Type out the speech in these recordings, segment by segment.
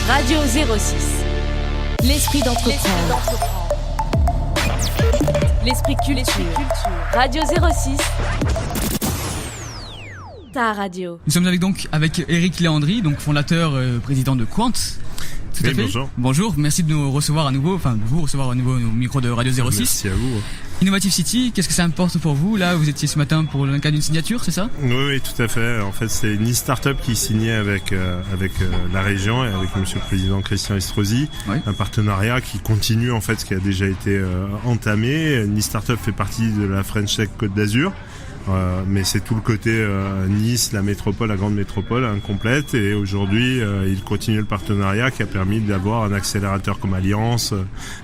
Radio 06. L'esprit d'entreprendre. L'esprit culture. Radio 06. Ta radio. Nous sommes avec Eric Léandri, donc fondateur, président de Quant. Tout à fait. Bonjour. Bonjour, merci de nous recevoir à nouveau, de vous recevoir à nouveau au micro de Radio 06. Merci à vous. Innovative City, qu'est-ce que ça importe pour vous? Là, vous étiez ce matin pour le cas d'une signature, c'est ça? Oui, tout à fait. En fait, c'est une start-up qui signait avec la région et avec Monsieur le Président Christian Estrosi, oui. Un partenariat qui continue en fait ce qui a déjà été entamé. Une start-up fait partie de la French Tech Côte d'Azur. Mais c'est tout le côté Nice, la métropole, la grande métropole complète, et aujourd'hui il continue le partenariat qui a permis d'avoir un accélérateur comme Alliance,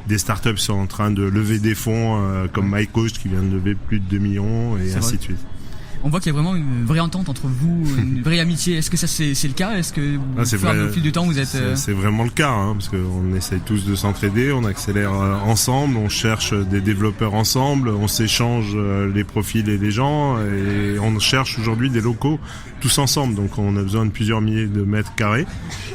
des startups sont en train de lever des fonds comme MyCoach qui vient de lever plus de 2 millions et ainsi de suite. On voit qu'il y a vraiment une vraie entente entre vous, une vraie amitié. Est-ce que ça c'est le cas? Est-ce que au fil du temps vous êtes C'est vraiment le cas, parce qu'on essaye tous de s'entraider, on accélère ensemble, on cherche des développeurs ensemble, on s'échange les profils et les gens, et on cherche aujourd'hui des locaux tous ensemble. Donc on a besoin de plusieurs milliers de mètres carrés,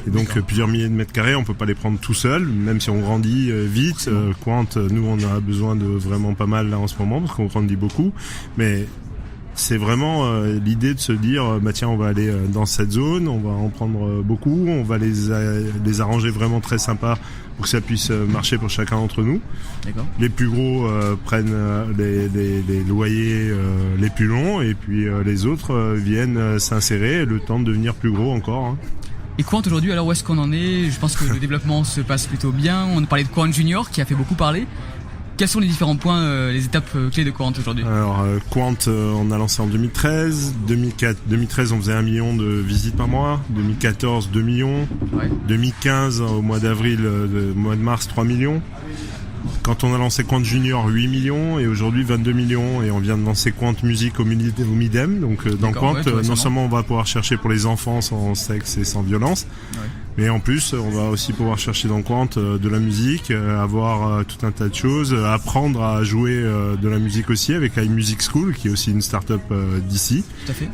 et donc plusieurs milliers de mètres carrés, on peut pas les prendre tout seul, même si on grandit vite. Quant, nous on a besoin de vraiment pas mal là en ce moment parce qu'on grandit beaucoup, mais c'est vraiment l'idée de se dire tiens, on va aller dans cette zone, on va en prendre beaucoup, on va les arranger vraiment très sympa pour que ça puisse marcher pour chacun d'entre nous. D'accord. Les plus gros prennent les loyers les plus longs, et puis les autres viennent s'insérer le temps de devenir plus gros encore. Et Quant aujourd'hui, alors où est-ce qu'on en est? Je pense que le développement se passe plutôt bien. On a parlé de Quant Junior qui a fait beaucoup parler. Quels sont les différents points, les étapes clés de Quant aujourd'hui? Alors Quant, on a lancé en 2013. 2013, on faisait 1 million de visites par mois. 2014, 2 millions. Ouais. 2015, au mois d'avril, mois de mars, 3 millions. Quand on a lancé Quant Junior, 8 millions, et aujourd'hui 22 millions, et on vient de lancer Quant Music au Midem. Donc dans Quant, non seulement on va pouvoir chercher pour les enfants sans sexe et sans violence, mais en plus on va aussi pouvoir chercher dans Quant de la musique, avoir tout un tas de choses, apprendre à jouer de la musique aussi avec iMusic School, qui est aussi une start-up d'ici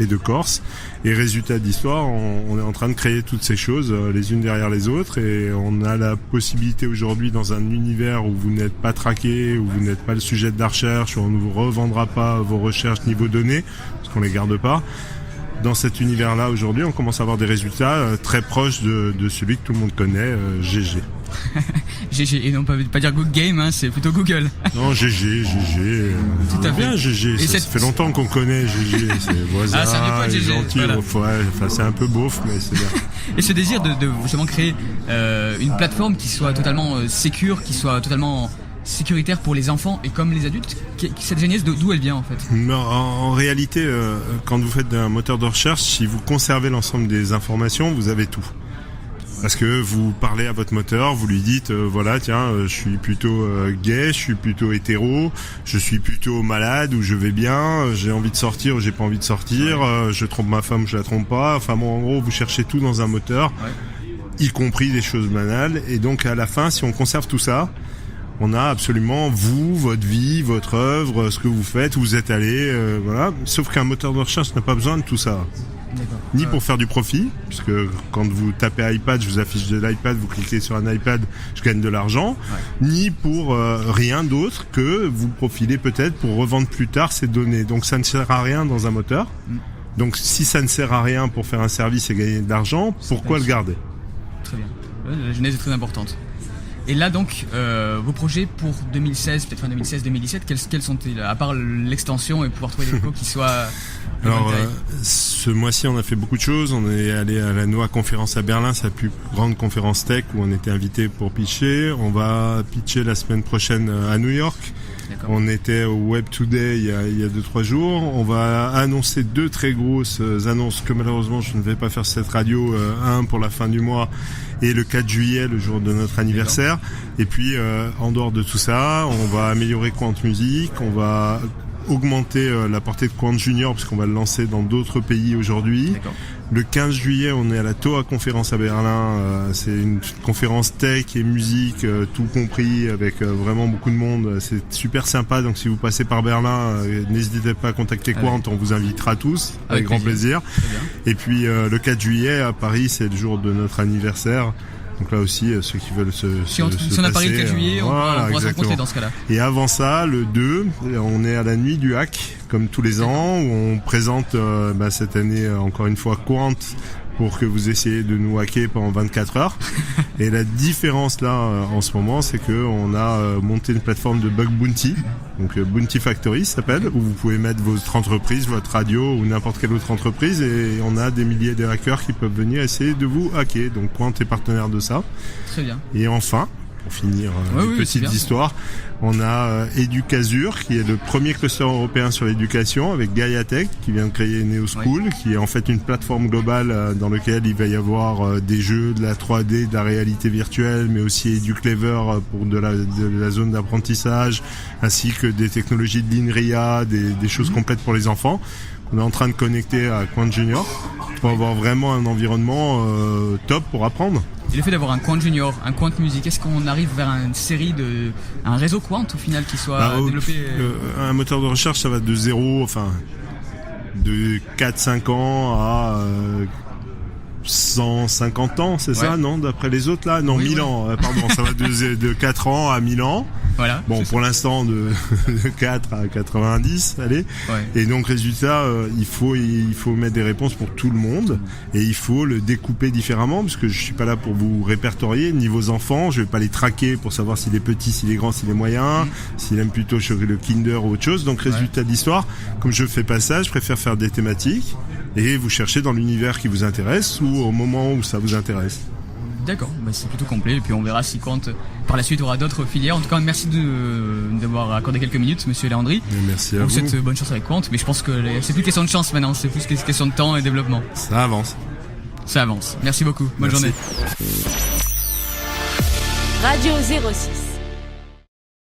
et de Corse. Et résultat d'histoire, on est en train de créer toutes ces choses les unes derrière les autres, et on a la possibilité aujourd'hui, dans un univers où vous n'êtes pas traqué, où vous n'êtes pas le sujet de la recherche, où on ne vous revendra pas vos recherches niveau données, parce qu'on les garde pas. Dans cet univers-là, aujourd'hui, on commence à avoir des résultats très proches de celui que tout le monde connaît, GG. GG, et non pas dire Good Game, c'est plutôt Google. Non, GG. Tout à fait. Bien, GG. Ça fait longtemps qu'on connaît GG. C'est voisin, c'est un vieux pote, GG. Gentil, voilà. C'est un peu beauf, mais c'est bien. Et ce désir de justement créer une plateforme qui soit totalement sécure, qui soit totalement sécuritaire pour les enfants et comme les adultes, cette genèse d'où elle vient en fait? Non, en réalité, quand vous faites un moteur de recherche, si vous conservez l'ensemble des informations, vous avez tout. Parce que vous parlez à votre moteur, vous lui dites voilà, tiens, je suis plutôt gay, je suis plutôt hétéro, je suis plutôt malade ou je vais bien, j'ai envie de sortir ou j'ai pas envie de sortir, je trompe ma femme ou je la trompe pas. Enfin bon, en gros, vous cherchez tout dans un moteur, y compris des choses banales. Et donc à la fin, si on conserve tout ça, on a absolument vous, votre vie, votre œuvre, ce que vous faites, où vous êtes allé, voilà. Sauf qu'un moteur de recherche n'a pas besoin de tout ça. D'accord. Ni pour faire du profit, puisque quand vous tapez iPad, je vous affiche de l'iPad, vous cliquez sur un iPad, je gagne de l'argent, ni pour rien d'autre que vous profilez peut-être pour revendre plus tard ces données. Donc ça ne sert à rien dans un moteur. Donc si ça ne sert à rien pour faire un service et gagner de l'argent, pourquoi le garder? Très bien. La genèse est très importante. Et là donc, vos projets pour 2016, peut-être fin 2016-2017, quels sont-ils, à part l'extension et pouvoir trouver des locaux qui soient... Alors, ce mois-ci, on a fait beaucoup de choses. On est allé à la NOAA conférence à Berlin, c'est la plus grande conférence tech où on était invité pour pitcher. On va pitcher la semaine prochaine à New York. D'accord. On était au Web Today il y a 2-3 jours. On va annoncer 2 très grosses annonces que malheureusement je ne vais pas faire cette radio. Un pour la fin du mois et le 4 juillet, le jour de notre anniversaire. Et puis, en dehors de tout ça, on va améliorer Quant Music, on va augmenter la portée de Quant Junior parce qu'on va le lancer dans d'autres pays aujourd'hui. D'accord. Le 15 juillet, on est à la TOA conférence à Berlin. C'est une conférence tech et musique, tout compris, avec vraiment beaucoup de monde. C'est super sympa. Donc si vous passez par Berlin, n'hésitez pas à contacter Quant. On vous invitera tous avec grand plaisir. Et puis le 4 juillet à Paris, c'est le jour de notre anniversaire. Donc là aussi, ceux qui veulent si on a Paris le 4 juillet, on pourra se rencontrer dans ce cas-là. Et avant ça, le 2, on est à la nuit du hack, comme tous les ans, où on présente cette année, encore une fois, Quant, pour que vous essayiez de nous hacker pendant 24 heures. Et la différence là, en ce moment, c'est que on a monté une plateforme de bug bounty, donc Bounty Factory s'appelle, où vous pouvez mettre votre entreprise, votre radio ou n'importe quelle autre entreprise, et on a des milliers de hackers qui peuvent venir essayer de vous hacker. Donc Quant est partenaire de ça. Très bien. Et enfin, pour finir une petite histoire, on a Educasur, qui est le premier cluster européen sur l'éducation, avec Gaia Tech, qui vient de créer Neo School, qui est en fait une plateforme globale dans laquelle il va y avoir des jeux, de la 3D, de la réalité virtuelle, mais aussi EduClever pour de la zone d'apprentissage, ainsi que des technologies de l'INRIA, des choses complètes pour les enfants. On est en train de connecter à Quant Junior pour avoir vraiment un environnement top pour apprendre. Et le fait d'avoir un Quant Junior, un Quant Music, est-ce qu'on arrive vers une série un réseau Quant au final qui soit développé un moteur de recherche, ça va de 0, de 4-5 ans à 150 ans, c'est ça, non, d'après les autres là? Non, 1000 ans, pardon, ça va de 4 ans à 1000 ans. Voilà. Bon, pour l'instant, de 4 à 90, allez. Ouais. Et donc, résultat, il faut mettre des réponses pour tout le monde, et il faut le découper différemment, parce que je suis pas là pour vous répertorier ni vos enfants, je vais pas les traquer pour savoir s'il est petit, s'il est grand, s'il est moyen, s'il aime plutôt le Kinder ou autre chose. Donc, résultat de l'histoire, comme je fais pas ça, je préfère faire des thématiques, et vous cherchez dans l'univers qui vous intéresse, ou au moment où ça vous intéresse. D'accord, c'est plutôt complet, et puis on verra si Quant par la suite aura d'autres filières. En tout cas, merci d'avoir accordé quelques minutes, monsieur Léandri. Merci à vous. On vous souhaite bonne chance avec Quant, mais je pense que c'est plus question de chance maintenant, c'est plus question de temps et développement. Ça avance. Ça avance. Merci beaucoup. Bonne journée. Radio 06.